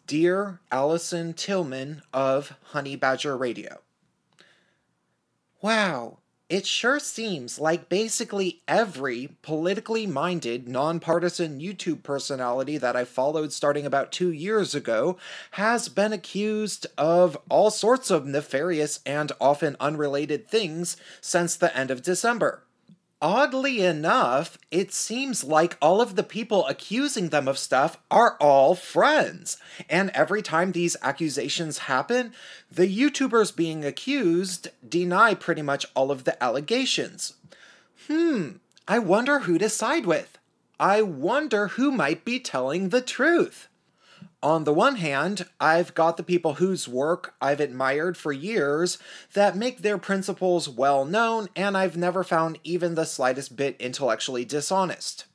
Dear Alison Tieman of Honey Badger Radio. Wow, it sure seems like basically every politically minded, nonpartisan YouTube personality that I followed starting about 2 years ago has been accused of all sorts of nefarious and often unrelated things since the end of December. Oddly enough, it seems like all of the people accusing them of stuff are all friends. And every time these accusations happen, the YouTubers being accused deny pretty much all of the allegations. I wonder who to side with. I wonder who might be telling the truth. On the one hand, I've got the people whose work I've admired for years that make their principles well known, and I've never found even the slightest bit intellectually dishonest.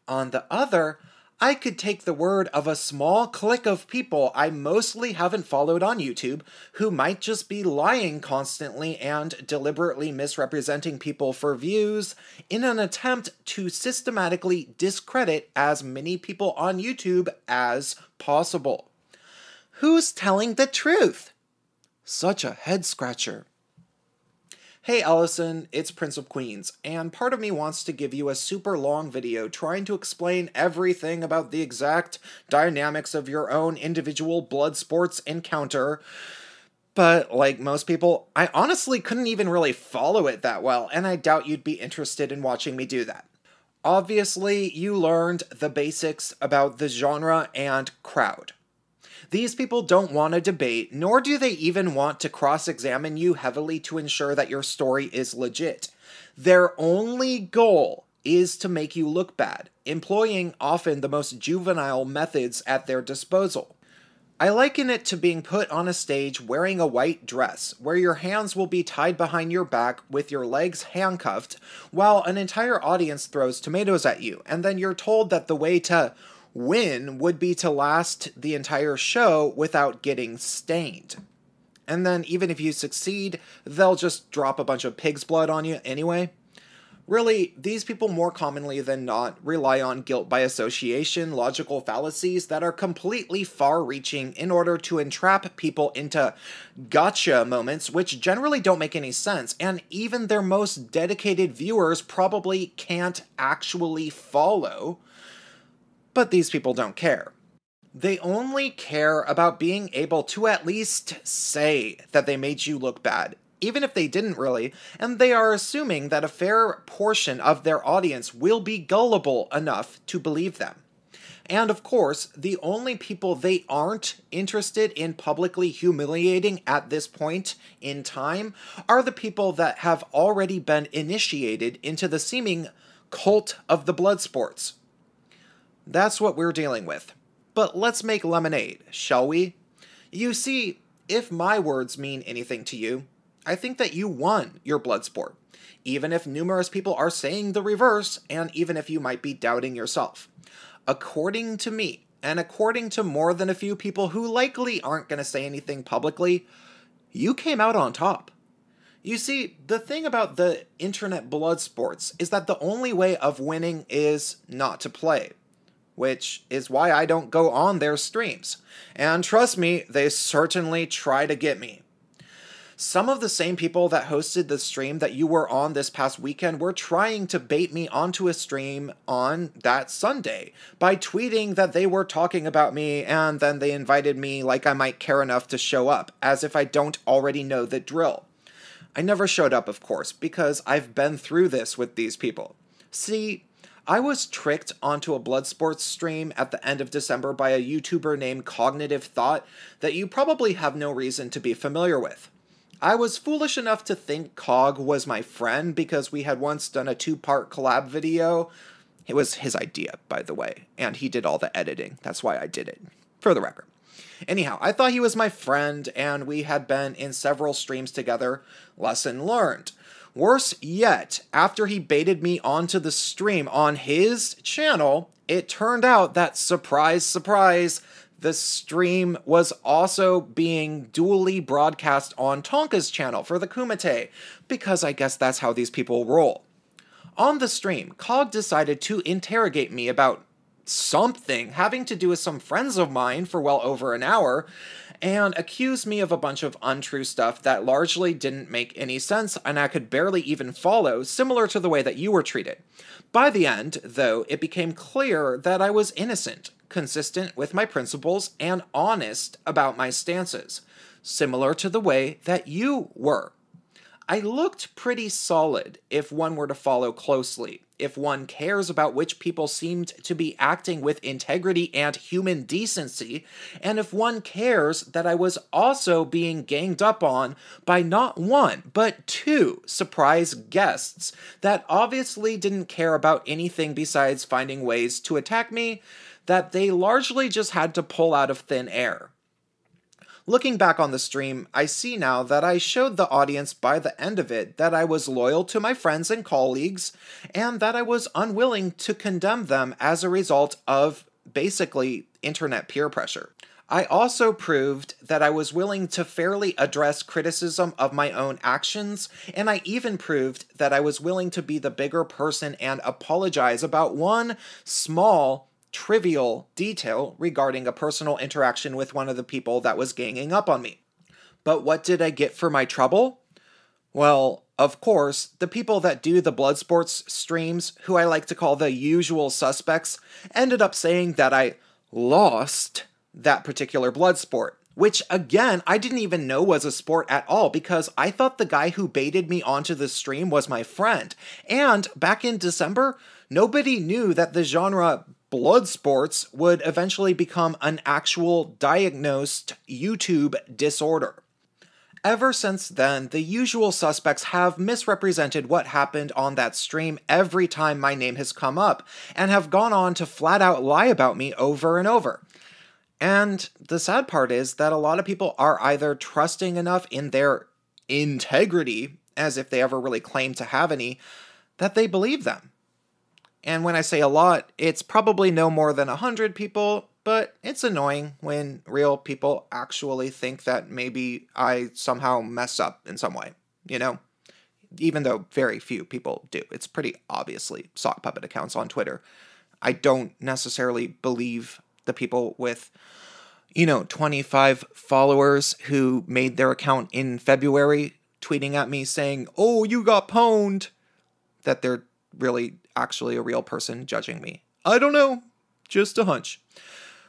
On the other, I could take the word of a small clique of people I mostly haven't followed on YouTube who might just be lying constantly and deliberately misrepresenting people for views in an attempt to systematically discredit as many people on YouTube as possible. Who's telling the truth? Such a head scratcher. Hey Alison, it's Prince of Queens, and part of me wants to give you a super long video trying to explain everything about the exact dynamics of your own individual blood sports encounter. But like most people, I honestly couldn't even really follow it that well, and I doubt you'd be interested in watching me do that. Obviously, you learned the basics about the genre and crowd. These people don't want to debate, nor do they even want to cross-examine you heavily to ensure that your story is legit. Their only goal is to make you look bad, employing often the most juvenile methods at their disposal. I liken it to being put on a stage wearing a white dress, where your hands will be tied behind your back with your legs handcuffed, while an entire audience throws tomatoes at you, and then you're told that the way to win would be to last the entire show without getting stained. And then even if you succeed, they'll just drop a bunch of pig's blood on you anyway. Really, these people more commonly than not rely on guilt by association, logical fallacies that are completely far-reaching in order to entrap people into gotcha moments which generally don't make any sense, and even their most dedicated viewers probably can't actually follow. But these people don't care. They only care about being able to at least say that they made you look bad, even if they didn't really, and they are assuming that a fair portion of their audience will be gullible enough to believe them. And of course, the only people they aren't interested in publicly humiliating at this point in time are the people that have already been initiated into the seeming cult of the blood sports. That's what we're dealing with. But let's make lemonade, shall we? You see, if my words mean anything to you, I think that you won your blood sport, even if numerous people are saying the reverse, and even if you might be doubting yourself. According to me, and according to more than a few people who likely aren't going to say anything publicly, you came out on top. You see, the thing about the internet blood sports is that the only way of winning is not to play. Which is why I don't go on their streams. And trust me, they certainly try to get me. Some of the same people that hosted the stream that you were on this past weekend were trying to bait me onto a stream on that Sunday by tweeting that they were talking about me, and then they invited me like I might care enough to show up, as if I don't already know the drill. I never showed up, of course, because I've been through this with these people. See, I was tricked onto a blood sports stream at the end of December by a YouTuber named Cognitive Thought that you probably have no reason to be familiar with. I was foolish enough to think Cog was my friend because we had once done a 2-part collab video. It was his idea, by the way, and he did all the editing. That's why I did it, for the record. Anyhow, I thought he was my friend, and we had been in several streams together. Lesson learned. Worse yet, after he baited me onto the stream on his channel, it turned out that, surprise, surprise, the stream was also being dually broadcast on Tonka's channel for the Kumite, because I guess that's how these people roll. On the stream, Cog decided to interrogate me about something having to do with some friends of mine for well over an hour, and accused me of a bunch of untrue stuff that largely didn't make any sense and I could barely even follow, similar to the way that you were treated. By the end, though, it became clear that I was innocent, consistent with my principles, and honest about my stances, similar to the way that you were. I looked pretty solid if one were to follow closely, if one cares about which people seemed to be acting with integrity and human decency, and if one cares that I was also being ganged up on by not one, but two surprise guests that obviously didn't care about anything besides finding ways to attack me that they largely just had to pull out of thin air. Looking back on the stream, I see now that I showed the audience by the end of it that I was loyal to my friends and colleagues, and that I was unwilling to condemn them as a result of, basically, internet peer pressure. I also proved that I was willing to fairly address criticism of my own actions, and I even proved that I was willing to be the bigger person and apologize about one small trivial detail regarding a personal interaction with one of the people that was ganging up on me. But what did I get for my trouble? Well, of course, the people that do the blood sports streams, who I like to call the usual suspects, ended up saying that I lost that particular blood sport. Which, again, I didn't even know was a sport at all because I thought the guy who baited me onto the stream was my friend. And back in December, nobody knew that the genre blood sports would eventually become an actual diagnosed YouTube disorder. Ever since then, the usual suspects have misrepresented what happened on that stream every time my name has come up, and have gone on to flat out lie about me over and over. And the sad part is that a lot of people are either trusting enough in their integrity, as if they ever really claim to have any, that they believe them. And when I say a lot, it's probably no more than 100 people, but it's annoying when real people actually think that maybe I somehow mess up in some way, you know? Even though very few people do. It's pretty obviously sock puppet accounts on Twitter. I don't necessarily believe the people with, 25 followers who made their account in February tweeting at me saying, "Oh, you got pwned," that they're really actually a real person judging me. I don't know. Just a hunch.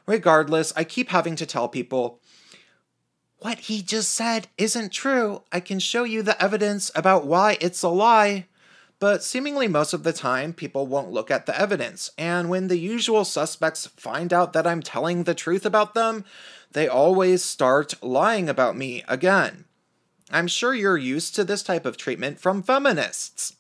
Regardless, I keep having to tell people, what he just said isn't true. I can show you the evidence about why it's a lie. But seemingly most of the time, people won't look at the evidence. And when the usual suspects find out that I'm telling the truth about them, they always start lying about me again. I'm sure you're used to this type of treatment from feminists.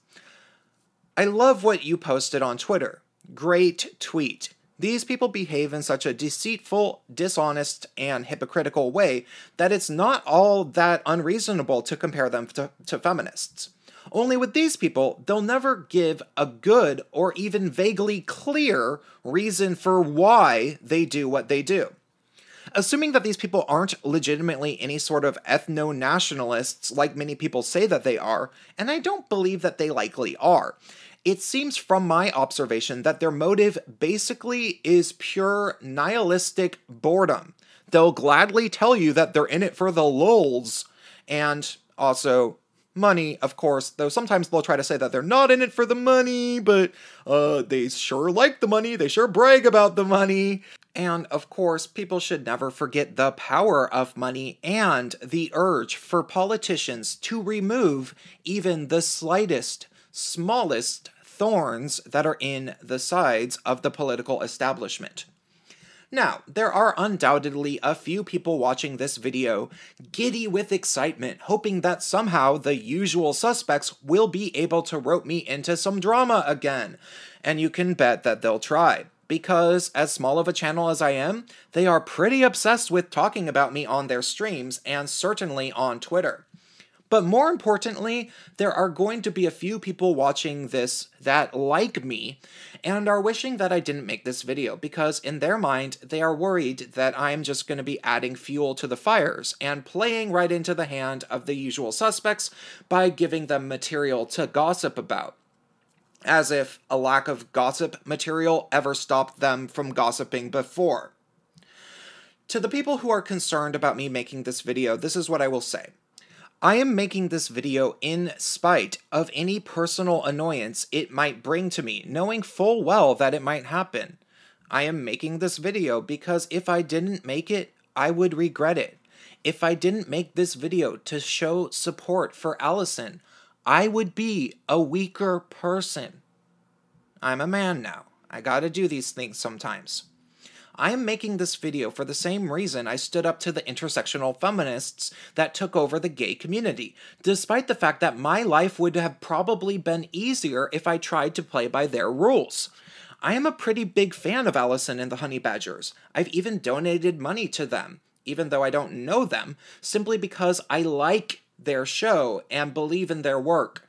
I love what you posted on Twitter. Great tweet. These people behave in such a deceitful, dishonest, and hypocritical way that it's not all that unreasonable to compare them to feminists. Only with these people, they'll never give a good or even vaguely clear reason for why they do what they do. Assuming that these people aren't legitimately any sort of ethno-nationalists like many people say that they are, and I don't believe that they likely are, it seems from my observation that their motive basically is pure nihilistic boredom. They'll gladly tell you that they're in it for the lulz, and also money, of course, though sometimes they'll try to say that they're not in it for the money, but they sure like the money, they sure brag about the money. And of course, people should never forget the power of money and the urge for politicians to remove even the slightest, smallest thorns that are in the sides of the political establishment. Now, there are undoubtedly a few people watching this video giddy with excitement, hoping that somehow the usual suspects will be able to rope me into some drama again. And you can bet that they'll try, because as small of a channel as I am, they are pretty obsessed with talking about me on their streams and certainly on Twitter. But more importantly, there are going to be a few people watching this that like me and are wishing that I didn't make this video because in their mind, they are worried that I'm just going to be adding fuel to the fires and playing right into the hand of the usual suspects by giving them material to gossip about. as if a lack of gossip material ever stopped them from gossiping before. To the people who are concerned about me making this video, this is what I will say. I am making this video in spite of any personal annoyance it might bring to me, knowing full well that it might happen. I am making this video because if I didn't make it, I would regret it. If I didn't make this video to show support for Alison, I would be a weaker person. I'm a man now. I gotta do these things sometimes. I am making this video for the same reason I stood up to the intersectional feminists that took over the gay community, despite the fact that my life would have probably been easier if I tried to play by their rules. I am a pretty big fan of Alison and the Honey Badgers. I've even donated money to them, even though I don't know them, simply because I like their show and believe in their work.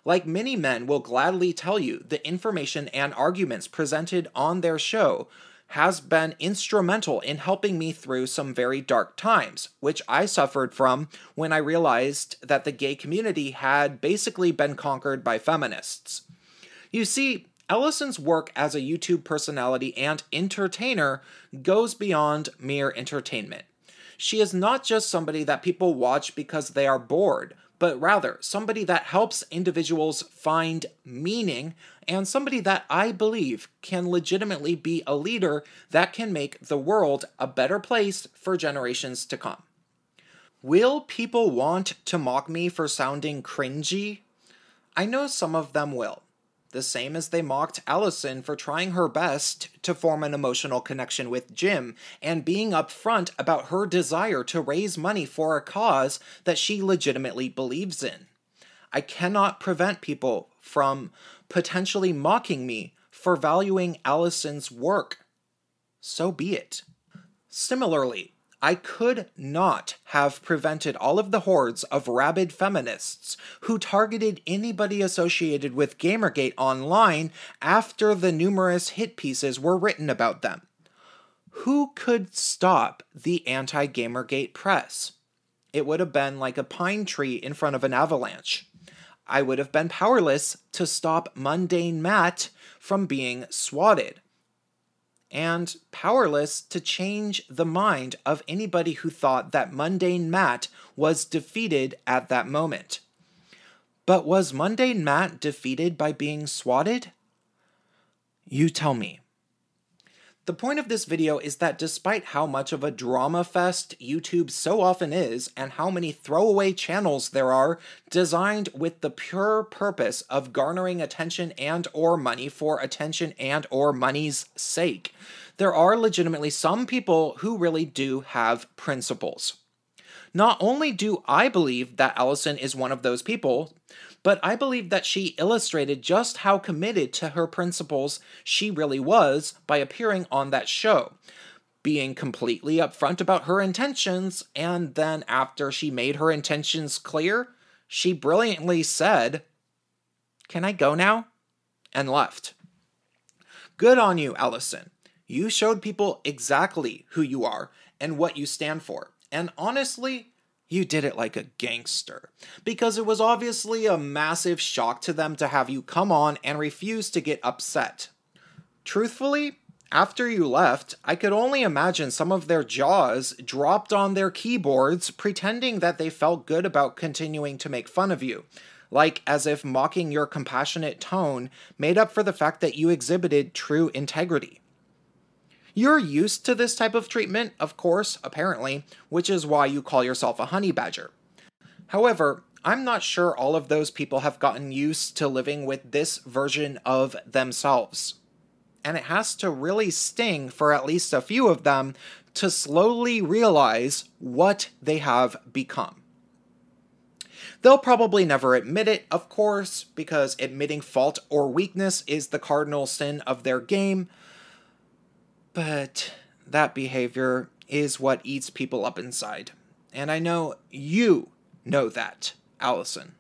Like many men will gladly tell you, the information and arguments presented on their show has been instrumental in helping me through some very dark times, which I suffered from when I realized that the gay community had basically been conquered by feminists. You see, Alison's work as a YouTube personality and entertainer goes beyond mere entertainment. She is not just somebody that people watch because they are bored, but rather somebody that helps individuals find meaning and somebody that I believe can legitimately be a leader that can make the world a better place for generations to come. Will people want to mock me for sounding cringy? I know some of them will. The same as they mocked Alison for trying her best to form an emotional connection with Jim and being upfront about her desire to raise money for a cause that she legitimately believes in. I cannot prevent people from potentially mocking me for valuing Alison's work. So be it. Similarly, I could not have prevented all of the hordes of rabid feminists who targeted anybody associated with Gamergate online after the numerous hit pieces were written about them. Who could stop the anti-Gamergate press? It would have been like a pine tree in front of an avalanche. I would have been powerless to stop Mundane Matt from being swatted, and powerless to change the mind of anybody who thought that Mundane Matt was defeated at that moment. But was Mundane Matt defeated by being swatted? You tell me. The point of this video is that despite how much of a drama fest YouTube so often is, and how many throwaway channels there are designed with the pure purpose of garnering attention and or money for attention and or money's sake, there are legitimately some people who really do have principles. Not only do I believe that Alison is one of those people, but I believe that she illustrated just how committed to her principles she really was by appearing on that show, being completely upfront about her intentions, and then after she made her intentions clear, she brilliantly said, "Can I go now?" and left. Good on you, Alison. You showed people exactly who you are and what you stand for. And honestly, you did it like a gangster, because it was obviously a massive shock to them to have you come on and refuse to get upset. Truthfully, after you left, I could only imagine some of their jaws dropped on their keyboards, pretending that they felt good about continuing to make fun of you, like as if mocking your compassionate tone made up for the fact that you exhibited true integrity. You're used to this type of treatment, of course, apparently, which is why you call yourself a honey badger. However, I'm not sure all of those people have gotten used to living with this version of themselves. And it has to really sting for at least a few of them to slowly realize what they have become. They'll probably never admit it, of course, because admitting fault or weakness is the cardinal sin of their game. But that behavior is what eats people up inside. And I know you know that, Alison.